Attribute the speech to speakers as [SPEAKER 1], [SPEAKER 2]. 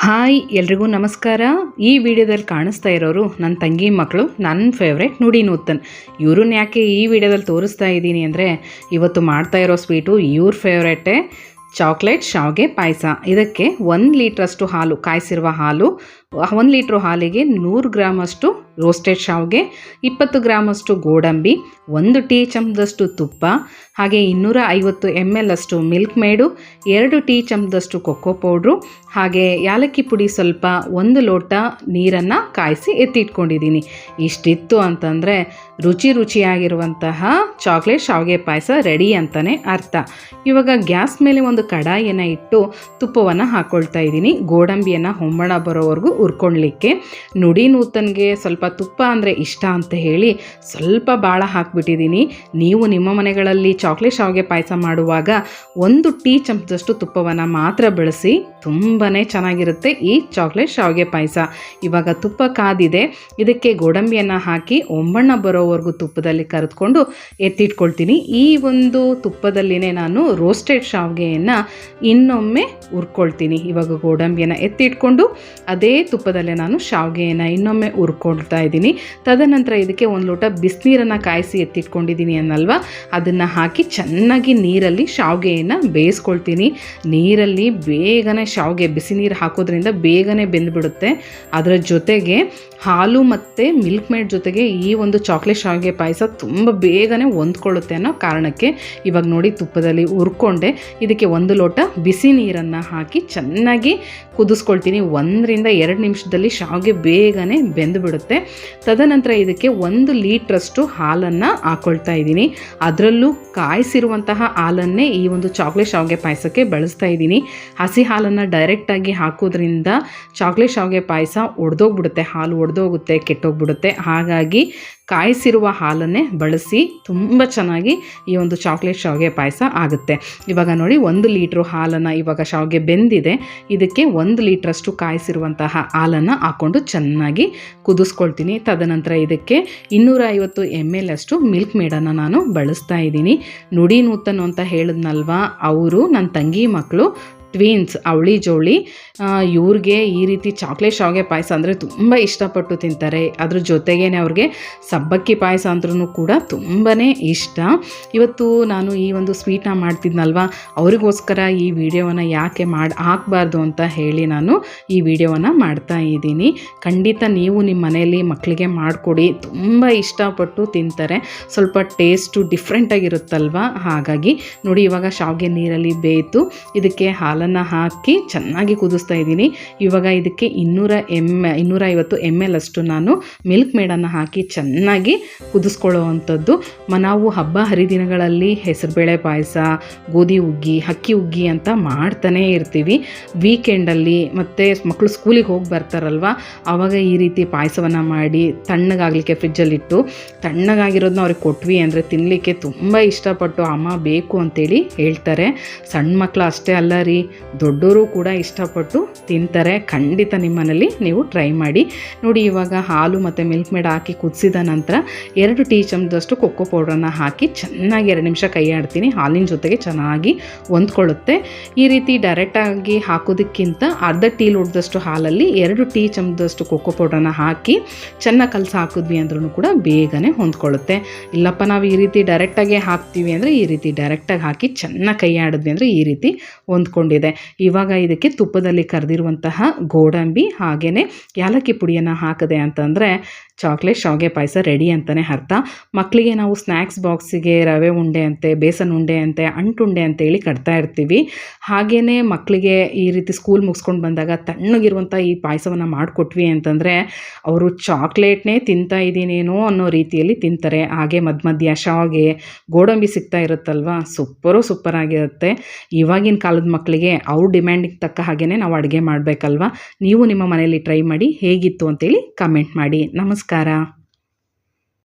[SPEAKER 1] Hi ಎಲ್ರಿಗೂ ನಮಸ್ಕಾರ. ಈ ವಿಡಿಯೋದಲ್ಲಿ ಕಾಣಿಸ್ತಾ ಇರೋರು ನನ್ನ ತಂಗಿ ಮಕ್ಕಳು, ನನ್ನ ಫೇವ್ರೇಟ್ ನುಡಿ ನೂತನ್. ಇವ್ರನ್ನ ಯಾಕೆ ಈ ವಿಡಿಯೋದಲ್ಲಿ ತೋರಿಸ್ತಾ ಇದ್ದೀನಿ ಅಂದರೆ, ಇವತ್ತು ಮಾಡ್ತಾ ಇರೋ ಸ್ವೀಟು ಇವ್ರ ಫೇವ್ರೇಟೇ, ಚಾಕ್ಲೇಟ್ ಶಾವಿಗೆ ಪಾಯಸ. ಇದಕ್ಕೆ 1 ಲೀಟ್ರಷ್ಟು ಹಾಲು, ಕಾಯಿಸಿರುವ ಹಾಲು, 1 ಲೀಟ್ರ್ ಹಾಲಿಗೆ 100 ಗ್ರಾಮಷ್ಟು ರೋಸ್ಟೆಡ್ ಶಾವಿಗೆ, 20 ಗ್ರಾಮಷ್ಟು ಗೋಡಂಬಿ, 1 ಟೀ ಚಮಚದಷ್ಟು ತುಪ್ಪ, ಹಾಗೆ 250 ml ಅಷ್ಟು ಮಿಲ್ಕ್ ಮೇಡು, 2 ಟೀ ಚಮಚದಷ್ಟು ಕೊಕ್ಕೋ ಪೌಡ್ರು, ಹಾಗೆ ಯಾಲಕ್ಕಿ ಪುಡಿ ಸ್ವಲ್ಪ, 1 ಲೋಟ ನೀರನ್ನು ಕಾಯಿಸಿ ಎತ್ತಿಟ್ಕೊಂಡಿದ್ದೀನಿ. ಇಷ್ಟಿತ್ತು ಅಂತಂದರೆ ರುಚಿಯಾಗಿರುವಂತಹ ಚಾಕ್ಲೇಟ್ ಶಾವಿಗೆ ಪಾಯಸ ರೆಡಿ ಅಂತಲೇ ಅರ್ಥ. ಇವಾಗ ಗ್ಯಾಸ್ ಮೇಲೆ ಒಂದು ಕಡಾಯಿಯನ್ನು ಇಟ್ಟು ತುಪ್ಪವನ್ನು ಹಾಕ್ಕೊಳ್ತಾ ಇದ್ದೀನಿ, ಗೋಡಂಬಿಯನ್ನು ಹೊಂಬಣ ಬರೋವರೆಗೂ ಹುರ್ಕೊಳ್ಳಿಕ್ಕೆ. ನುಡಿ ನೂತನ್ಗೆ ಸ್ವಲ್ಪ ತುಪ್ಪ ಅಂದರೆ ಇಷ್ಟ ಅಂತ ಹೇಳಿ ಸ್ವಲ್ಪ ಭಾಳ ಹಾಕ್ಬಿಟ್ಟಿದ್ದೀನಿ. ನೀವು ನಿಮ್ಮ ಮನೆಗಳಲ್ಲಿ ಚಾಕ್ಲೇಟ್ ಶಾವಿಗೆ ಪಾಯಸ ಮಾಡುವಾಗ 1 ಟೀ ಚಮಚದಷ್ಟು ತುಪ್ಪವನ್ನು ಮಾತ್ರ ಬಳಸಿ, ತುಂಬಾ ಚೆನ್ನಾಗಿರುತ್ತೆ ಈ ಚಾಕ್ಲೇಟ್ ಶಾವಿಗೆ ಪಾಯಸ. ಇವಾಗ ತುಪ್ಪ ಕಾದಿದೆ, ಇದಕ್ಕೆ ಗೋಡಂಬಿಯನ್ನು ಹಾಕಿ ಒಂಬಣ್ಣ ಬರೋವರೆಗೂ ತುಪ್ಪದಲ್ಲಿ ಕರೆದುಕೊಂಡು ಎತ್ತಿಟ್ಕೊಳ್ತೀನಿ. ಈ ಒಂದು ತುಪ್ಪದಲ್ಲಿನೇ ನಾನು ರೋಸ್ಟೆಡ್ ಶಾವಿಗೆಯನ್ನು ಇನ್ನೊಮ್ಮೆ ಹುರ್ಕೊಳ್ತೀನಿ. ಇವಾಗ ಗೋಡಂಬಿಯನ್ನು ಎತ್ತಿಟ್ಕೊಂಡು ಅದೇ ತುಪ್ಪದಲ್ಲೇ ನಾನು ಶಾವಿಗೆಯನ್ನು ಇನ್ನೊಮ್ಮೆ ಹುರ್ಕೊಳ್ತಾ ಇದ್ದೀನಿ. ತದನಂತರ ಇದಕ್ಕೆ 1 ಲೋಟ ಬಿಸಿನೀರನ್ನು ಕಾಯಿಸಿ ಎತ್ತಿಟ್ಕೊಂಡಿದ್ದೀನಿ ಅನ್ನಲ್ವ, ಅದನ್ನು ಹಾಕಿ ಚೆನ್ನಾಗಿ ನೀರಲ್ಲಿ ಶಾವಿಗೆಯನ್ನು ಬೇಯಿಸ್ಕೊಳ್ತೀನಿ. ನೀರಲ್ಲಿ ಬೇಗನೆ ಶಾವಿಗೆ, ಬಿಸಿ ನೀರು ಹಾಕೋದ್ರಿಂದ ಬೇಗನೆ ಬೆಂದುಬಿಡುತ್ತೆ. ಅದರ ಜೊತೆಗೆ ಹಾಲು ಮತ್ತು ಮಿಲ್ಕ್ ಮೇಡ್ ಜೊತೆಗೆ ಈ ಒಂದು ಚಾಕ್ಲೇಟ್ ಶಾವಿಗೆ ಪಾಯಸ ತುಂಬ ಬೇಗನೆ ಹೊಂದ್ಕೊಳ್ಳುತ್ತೆ ಅನ್ನೋ ಕಾರಣಕ್ಕೆ ಇವಾಗ ನೋಡಿ ತುಪ್ಪದಲ್ಲಿ ಹುರ್ಕೊಂಡೆ. ಇದಕ್ಕೆ 1 ಲೋಟ ಬಿಸಿ ನೀರನ್ನು ಹಾಕಿ ಚೆನ್ನಾಗಿ ಕುದಿಸ್ಕೊಳ್ತೀನಿ. 1 ರಿಂದ 2 ನಿಮಿಷದಲ್ಲಿ ಶಾವಿಗೆ ಬೇಗನೆ ಬೆಂದುಬಿಡುತ್ತೆ. ತದನಂತರ ಇದಕ್ಕೆ 1 ಲೀಟ್ರಷ್ಟು ಹಾಲನ್ನು ಹಾಕ್ಕೊಳ್ತಾ ಇದ್ದೀನಿ. ಅದರಲ್ಲೂ ಕಾಯಿಸಿರುವಂತಹ ಹಾಲನ್ನೇ ಈ ಒಂದು ಚಾಕ್ಲೇಟ್ ಶಾವಿಗೆ ಪಾಯಸಕ್ಕೆ ಬಳಸ್ತಾ ಇದ್ದೀನಿ. ಹಸಿ ಹಾಲನ್ನು ಡೈರೆಕ್ಟಾಗಿ ಹಾಕೋದ್ರಿಂದ ಚಾಕ್ಲೇಟ್ ಶಾವಿಗೆ ಪಾಯಸ ಒಡೆದೋಗ್ಬಿಡುತ್ತೆ, ಹಾಲು ಒಡೆದೋಗುತ್ತೆ, ಕೆಟ್ಟೋಗ್ಬಿಡುತ್ತೆ. ಹಾಗಾಗಿ ಕಾಯಿಸಿರುವ ಹಾಲನ್ನೇ ಬಳಸಿ ತುಂಬ ಚೆನ್ನಾಗಿ ಈ ಒಂದು ಚಾಕ್ಲೇಟ್ ಶಾವಿಗೆ ಪಾಯಸ ಆಗುತ್ತೆ. ಇವಾಗ ನೋಡಿ 1 ಲೀಟ್ರ್ ಹಾಲನ್ನು, ಇವಾಗ ಶಾವಿಗೆ ಬೆಂದಿದೆ, ಇದಕ್ಕೆ 1 ಲೀಟ್ರಷ್ಟು ಕಾಯಿಸಿರುವಂತಹ ಹಾಲನ್ನು ಹಾಕ್ಕೊಂಡು ಚೆನ್ನಾಗಿ ಕುದಿಸ್ಕೊಳ್ತೀನಿ. ತದನಂತರ ಇದಕ್ಕೆ 250 ml ಅಷ್ಟು ಮಿಲ್ಕ್ ಮೇಡನ್ನು ನಾನು ಬಳಸ್ತಾ ಇದ್ದೀನಿ. ನುಡಿ ನೂತನ್ ಅಂತ ಹೇಳಿದ್ನಲ್ವ, ಅವರು ನನ್ನ ತಂಗಿ ಮಕ್ಕಳು, ಟ್ವೀನ್ಸ್, ಅವಳಿ ಜೋಳಿ. ಇವ್ರಿಗೆ ಈ ರೀತಿ ಚಾಕ್ಲೇಟ್ ಶಾವಿಗೆ ಪಾಯಸ ಅಂದರೆ ತುಂಬ ಇಷ್ಟಪಟ್ಟು ತಿಂತಾರೆ. ಅದ್ರ ಜೊತೆಗೇ ಅವ್ರಿಗೆ ಸಬ್ಬಕ್ಕಿ ಪಾಯಸ ಅಂದ್ರೂ ಕೂಡ ತುಂಬಾ ಇಷ್ಟ. ಇವತ್ತು ನಾನು ಈ ಒಂದು ಸ್ವೀಟನ್ನ ಮಾಡ್ತಿದ್ನಲ್ವ, ಅವರಿಗೋಸ್ಕರ ಈ ವಿಡಿಯೋವನ್ನು ಯಾಕೆ ಹಾಕಬಾರ್ದು ಅಂತ ಹೇಳಿ ನಾನು ಈ ವಿಡಿಯೋವನ್ನು ಮಾಡ್ತಾ ಇದ್ದೀನಿ. ಖಂಡಿತ ನೀವು ನಿಮ್ಮ ಮನೆಯಲ್ಲಿ ಮಕ್ಕಳಿಗೆ ಮಾಡಿಕೊಡಿ, ತುಂಬ ಇಷ್ಟಪಟ್ಟು ತಿಂತಾರೆ. ಸ್ವಲ್ಪ ಟೇಸ್ಟು ಡಿಫ್ರೆಂಟಾಗಿರುತ್ತಲ್ವ, ಹಾಗಾಗಿ ನೋಡಿ ಇವಾಗ ಶಾವಿಗೆ ನೀರಲ್ಲಿ ಬೇಯಿತು. ಇದಕ್ಕೆ ಹಾಲನ್ನು ಹಾಕಿ ಚೆನ್ನಾಗಿ ಕುದಿಸ್ತಾ ಇದ್ದೀನಿ. ಇವಾಗ ಇದಕ್ಕೆ 250 ml ಅಷ್ಟು ನಾನು ಮಿಲ್ಕ್ ಮೇಡನ್ನು ಹಾಕಿ ಚೆನ್ನಾಗಿ ಕುದಿಸ್ಕೊಳ್ಳೋ ಅಂಥದ್ದು. ನಾವು ಹಬ್ಬ ಹರಿದಿನಗಳಲ್ಲಿ ಹೆಸರುಬೇಳೆ ಪಾಯಸ, ಗೋಧಿ ಹುಗ್ಗಿ, ಅಕ್ಕಿ ಹುಗ್ಗಿ ಅಂತ ಮಾಡ್ತಾನೇ ಇರ್ತೀವಿ. ವೀಕೆಂಡಲ್ಲಿ ಮತ್ತು ಮಕ್ಕಳು ಸ್ಕೂಲಿಗೆ ಹೋಗಿ ಬರ್ತಾರಲ್ವ, ಆವಾಗ ಈ ರೀತಿ ಪಾಯಸವನ್ನು ಮಾಡಿ ತಣ್ಣಗಾಗಲಿಕ್ಕೆ ಫ್ರಿಜ್ಜಲ್ಲಿಟ್ಟು ತಣ್ಣಗಾಗಿರೋದನ್ನ ಅವ್ರಿಗೆ ಕೊಟ್ವಿ ಅಂದರೆ ತಿನ್ನಲಿಕ್ಕೆ ತುಂಬ ಇಷ್ಟಪಟ್ಟು ಅಮ್ಮ ಬೇಕು ಅಂತೇಳಿ ಹೇಳ್ತಾರೆ. ಸಣ್ಣ ಮಕ್ಕಳು ಅಷ್ಟೇ ಅಲ್ಲ ರೀ, ದೊಡ್ಡವರು ಕೂಡ ಇಷ್ಟಪಟ್ಟು ತಿಂತಾರೆ. ಖಂಡಿತ ನಿಮ್ಮ ಮನೇಲಿ ನೀವು ಟ್ರೈ ಮಾಡಿ. ನೋಡಿ ಇವಾಗ ಹಾಲು ಮತ್ತು ಮಿಲ್ಕ್ ಮೇಡ್ ಹಾಕಿ ಕುದಿಸಿದ ನಂತರ 2 ಟೀ ಚಮಚದಷ್ಟು ಕೊಕ್ಕೋ ಪೌಡ್ರನ್ನು ಹಾಕಿ ಚೆನ್ನಾಗಿ 2 ನಿಮಿಷ ಕೈ ಆಡ್ತೀನಿ. ಹಾಲಿನ ಜೊತೆಗೆ ಚೆನ್ನಾಗಿ ಹೊಂದ್ಕೊಳ್ಳುತ್ತೆ. ಈ ರೀತಿ ಡೈರೆಕ್ಟಾಗಿ ಹಾಕೋದಕ್ಕಿಂತ ಅರ್ಧ ಟೀ ಲೋಟದಷ್ಟು ಹಾಲಲ್ಲಿ 2 ಟೀ ಚಮಚದಷ್ಟು ಕೊಕ್ಕೋ ಪೌಡ್ರನ್ನು ಹಾಕಿ ಚೆನ್ನಾಗಿ ಕಲಸಿ ಹಾಕಿದ್ವಿ ಅಂದ್ರೂ ಕೂಡ ಬೇಗನೆ ಹೊಂದ್ಕೊಳ್ಳುತ್ತೆ. ಇಲ್ಲಪ್ಪ ನಾವು ಈ ರೀತಿ ಡೈರೆಕ್ಟಾಗಿ ಹಾಕ್ತೀವಿ ಅಂದರೆ ಈ ರೀತಿ ಡೈರೆಕ್ಟಾಗಿ ಹಾಕಿ ಚೆನ್ನಾಗಿ ಕೈ ಆಡಿದ್ವಿ ಅಂದರೆ ಈ ರೀತಿ ಹೊಂದ್ಕೊಂಡಿದೆ. ಇವಾಗ ಇದಕ್ಕೆ ತುಪ್ಪದಲ್ಲಿ ಕರೆದಿರುವಂತಹ ಗೋಡಂಬಿ ಹಾಗೆಯೇ ಯಾಲಕ್ಕಿ ಪುಡಿಯನ್ನು ಹಾಕಿದೆ ಅಂತಂದರೆ ಚಾಕ್ಲೇಟ್ ಶಾವಿಗೆ ಪಾಯಸ ರೆಡಿ ಅಂತಲೇ ಅರ್ಥ. ಮಕ್ಕಳಿಗೆ ನಾವು ಸ್ನ್ಯಾಕ್ಸ್ ಬಾಕ್ಸಿಗೆ ರವೆ ಉಂಡೆ ಅಂತೆ, ಬೇಸನ್ ಉಂಡೆ ಅಂತೆ, ಅಂಟುಂಡೆ ಅಂತೇಳಿ ಕಟ್ತಾ ಇರ್ತೀವಿ. ಹಾಗೆಯೇ ಮಕ್ಕಳಿಗೆ ಈ ರೀತಿ ಸ್ಕೂಲ್ ಮುಗಿಸ್ಕೊಂಡು ಬಂದಾಗ ತಣ್ಣಗಿರುವಂಥ ಈ ಪಾಯಸವನ್ನು ಮಾಡಿಕೊಟ್ವಿ ಅಂತಂದರೆ ಅವರು ಚಾಕ್ಲೇಟ್ನೇ ತಿಂತಾ ಇದ್ದೀನೇನೋ ಅನ್ನೋ ರೀತಿಯಲ್ಲಿ ತಿಂತಾರೆ. ಹಾಗೆ ಮಧ್ಯ ಶಾವಿಗೆ, ಗೋಡಂಬಿ ಸಿಗ್ತಾ ಇರುತ್ತಲ್ವ, ಸೂಪರಾಗಿರುತ್ತೆ. ಇವಾಗಿನ ಕಾಲದ ಮಕ್ಕಳಿಗೆ ಅವ್ರ ಡಿಮ್ಯಾಂಡಿಗೆ ತಕ್ಕ ಹಾಗೆಯೇ ನಾವು ಅಡುಗೆ ಮಾಡಬೇಕಲ್ವ. ನೀವು ನಿಮ್ಮ ಮನೆಯಲ್ಲಿ ಟ್ರೈ ಮಾಡಿ ಹೇಗಿತ್ತು ಅಂತೇಳಿ ಕಮೆಂಟ್ ಮಾಡಿ. ನಮಸ್ಕಾರ.